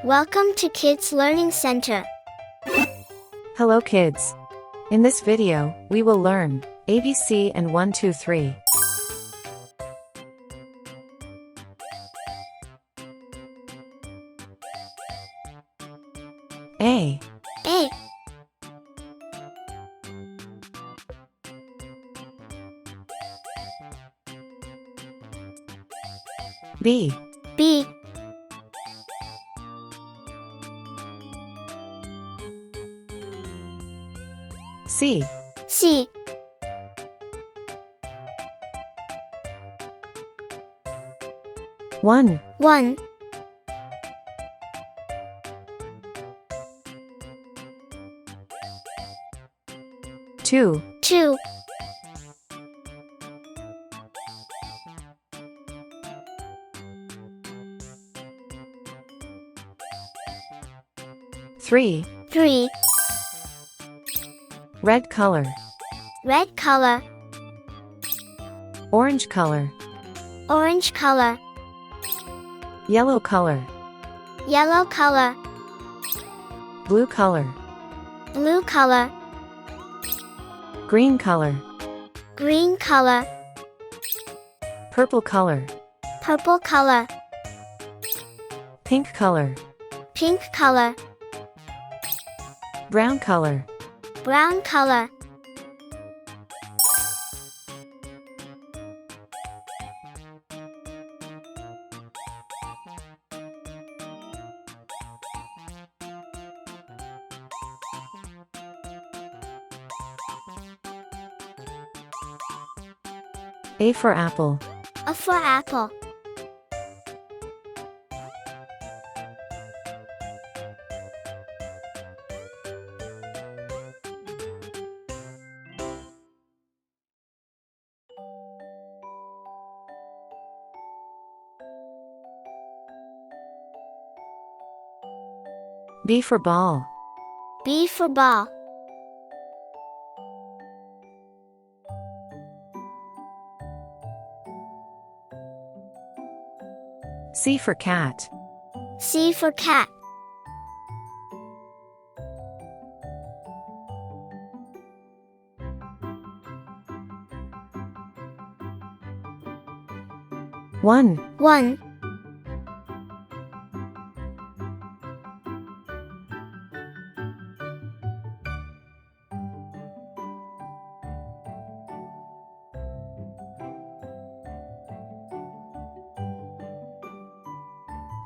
Welcome to Kids Learning Center. Hello kids. In this video, we will learn ABC and 1, 2, 3. A. A. B. B. C. C. One. 1. 2. 2. 3. 3. Red color. Red color. Orange color. Orange color. Yellow color. Yellow color. Blue color. Blue color. Green color. Green color. Purple color. Purple color. Pink color. Pink color. Brown color. Brown color. A for apple. A for apple. B for ball. B for ball. C for cat. C for cat. One. 1.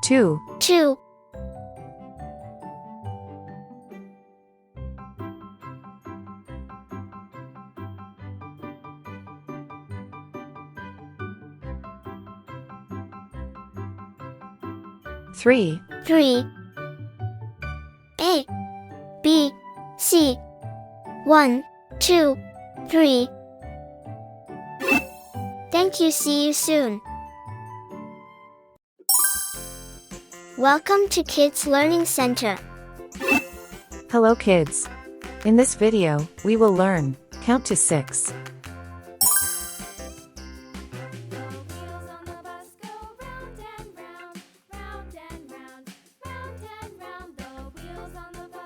2. 2. 3. 3. A. B. C. 1, 2, 3. Thank you. See you soon. Welcome to Kids Learning Center. Hello kids. In this video, we will learn count to 6.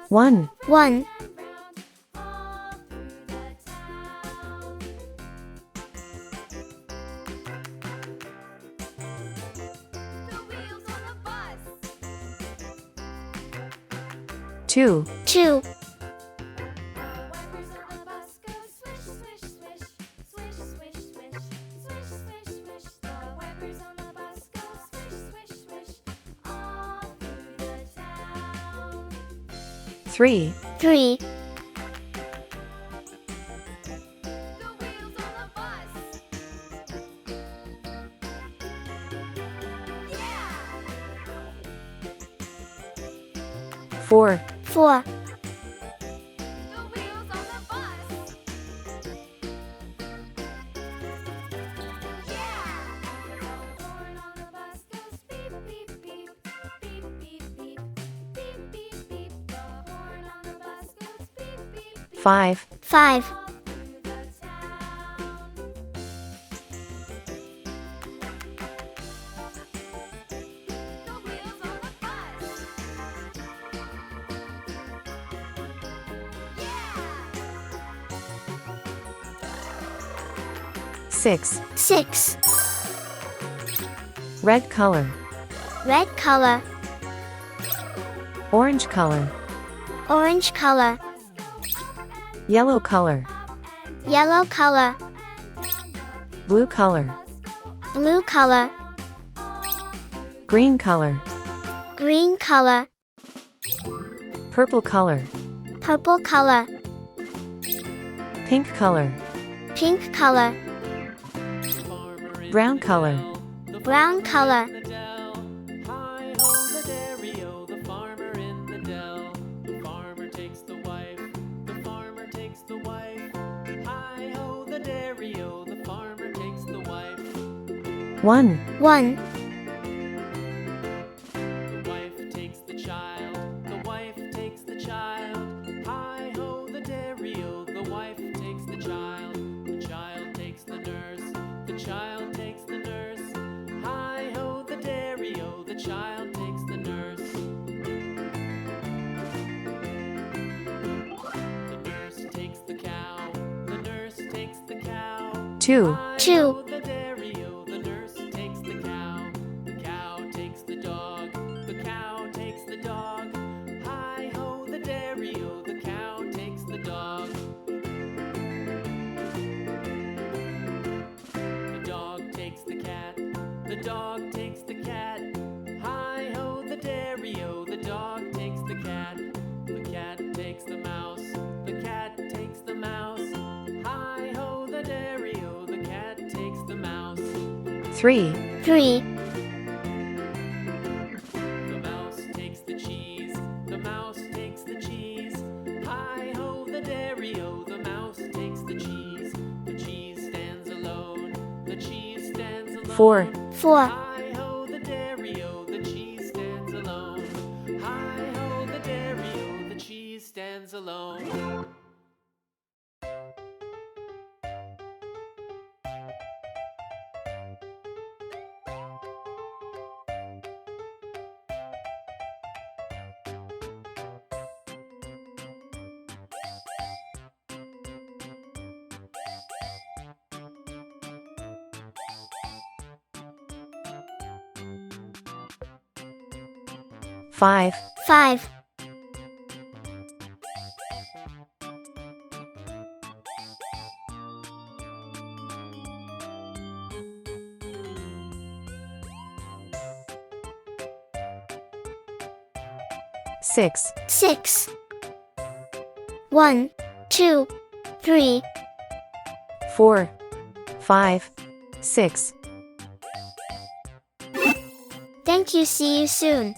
One. 1. 2. 2. 3. 3. 4. 4. 5. 5. 6. 6. 6. Red color. Red color. Orange color. Orange color. Yellow color. Yellow color. Blue color. Blue color. Green color. Green color. Purple color. Purple color. Pink color. Pink color. Brown color. Brown color. One. 1. The wife takes the child, the wife takes the child. Hi-ho, the dairy-o, the wife takes the child takes the nurse, the child takes the nurse. Hi-ho, the dairy-o, the child takes the nurse. The nurse takes the cow, the nurse takes the cow. 2. 2. The dairy-o, the nurse takes the cow takes the dog, the cow takes the dog. Hi-ho, the dairy-o, the cow takes the dog. The dog takes the cat, the dog takes the cat. Hi-ho, the dairy-o, the dog takes the cat takes the mouse, the cat takes the mouse. Hi-ho, the dairy-o, the cat takes the mouse. 3. 3. The mouse takes the cheese, the mouse takes the cheese. Hi-ho, the dairy-o, the mouse takes the cheese stands alone, the cheese stands alone. 4. 4. Hi-ho, the dairy-o, the cheese stands alone. Hi-ho, the dairy-o, the cheese stands alone. Five. 5. 6. 6. 1, 2, 3. 4. 5. 6. Thank you. See you soon.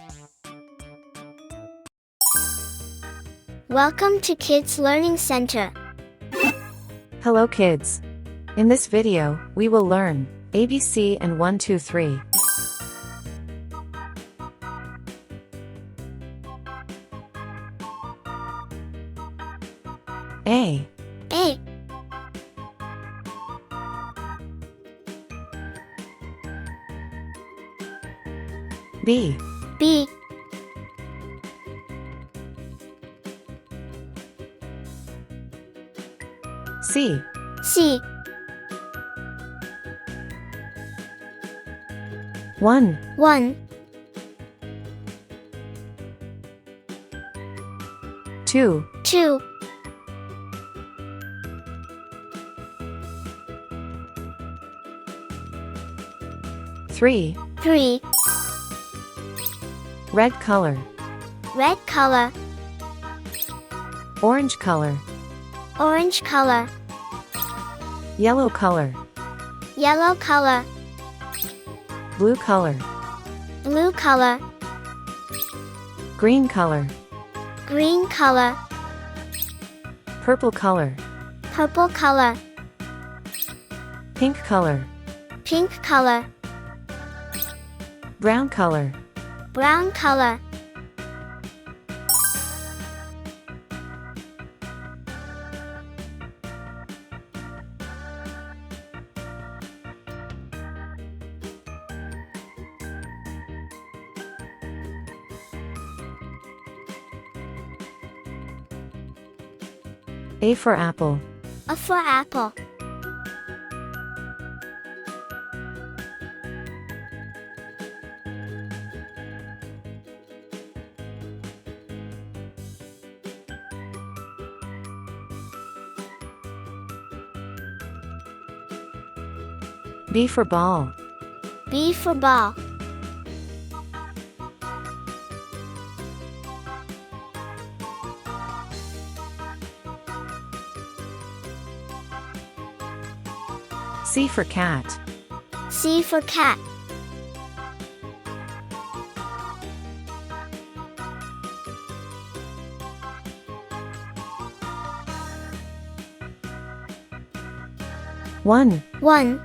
Welcome to Kids Learning Center. Hello kids. In this video, we will learn ABC and 1, 2, 3. A. A. B. B. C. C. 1. 1, 2. 2. 3. 3. Red color. Red color. Orange color. Orange color. Yellow color. Yellow color. Blue color. Blue color. Green color. Green color. Purple color. Purple color. Pink color. Pink color. Brown color. Brown color. A for apple. A for apple. B for ball. B for ball. C for cat. C for cat. One. 1.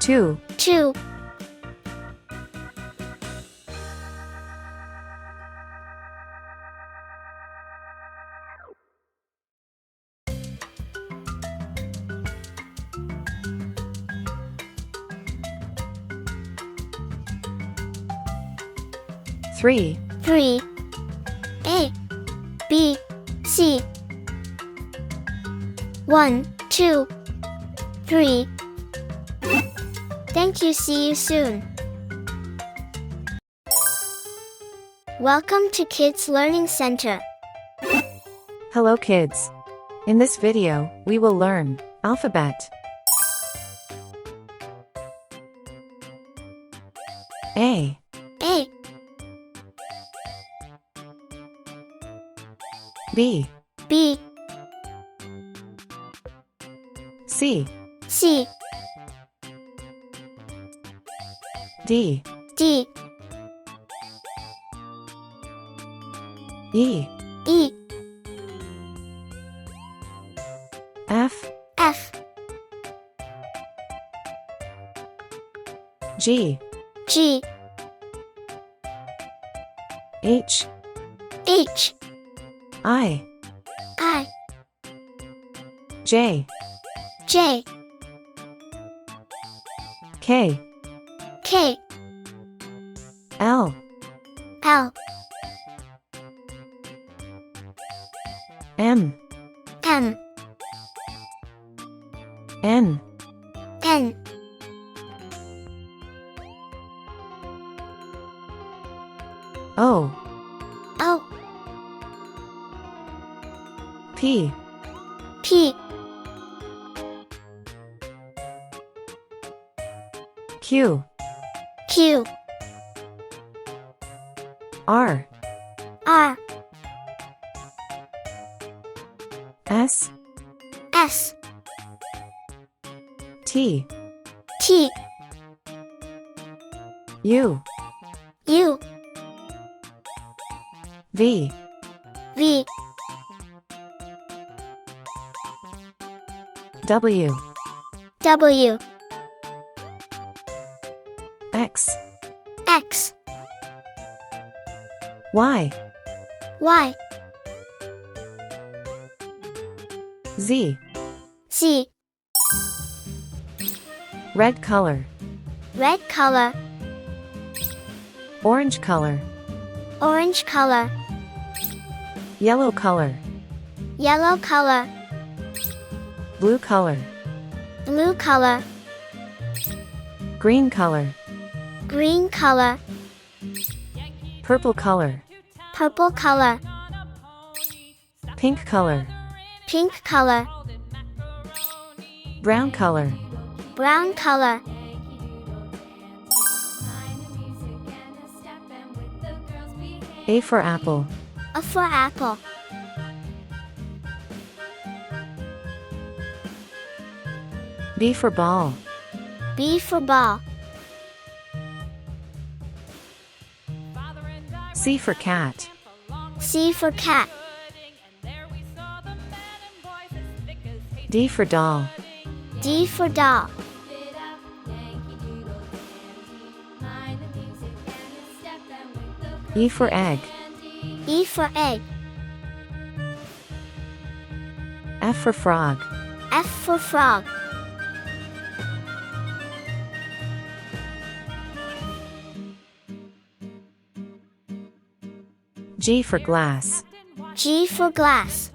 2. 2. 3. 3. A, B, C. 1, 2, 3. Thank you. See you soon. Welcome to Kids Learning Center. Hello kids. In this video, we will learn alphabet. A. A, B. B, C. C, D. D, E. E, F. F, G. G, H. H, I. I, J. J, K. K, L. L, M. M, N. N, O. O, P. P, Q. Q, R. R, S. S, T. T, U. U, V. V, W. W, X. X, Y. Y, Z. Z, Red color. red color, Orange color. orange color, Yellow color. yellow color, Blue color. blue color, Green color. green color, Purple color. purple color, Pink color. pink color, Brown color. brown color, A for apple. A for apple, B for ball. B for ball, C for cat. C for cat, D for doll. D for doll, E for egg. E for egg, F for frog. F for frog, G for glass. G for glass,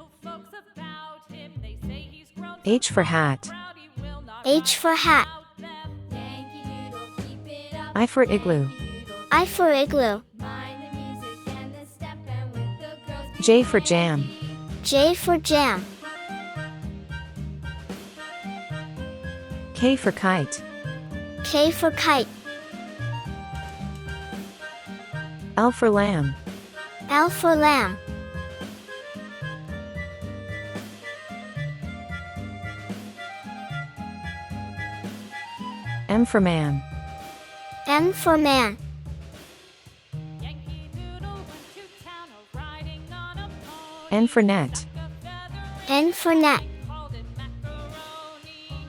H for hat. H for hat, I for igloo. I for igloo. J for jam. J for jam. K for kite. K for kite. L for lamb. L for lamb. M for man. M for man. N for net. N for net.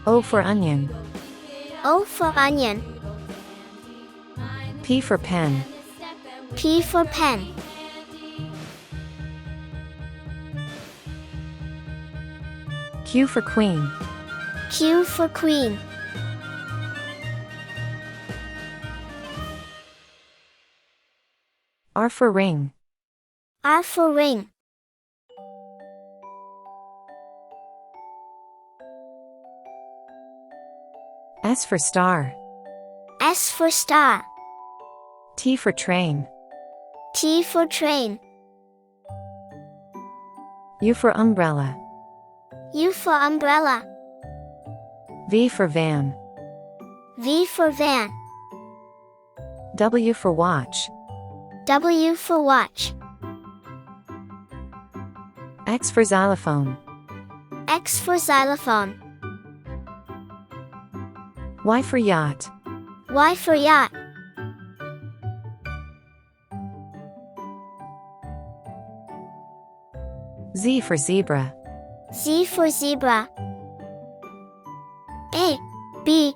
O for onion. O for onion. P for pen. P for pen. Q for queen. Q for queen. R for ring. R for ring. S for star. S for star. T for train. T for train. U for umbrella. U for umbrella. V for van. V for van. W for watch. W for watch. X for xylophone. X for xylophone. Y for yacht. Y for yacht. Z for zebra. Z for zebra. A, B,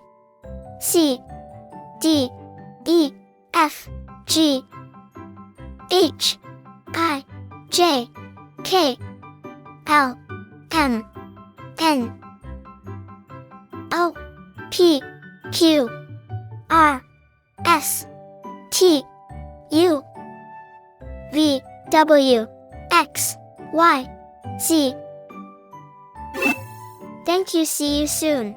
C, D, E, F, G, H, I, J, K, L, M, N, O, P, Q, R, S, T, U, V, W, X, Y, Z. Thank you. See you soon.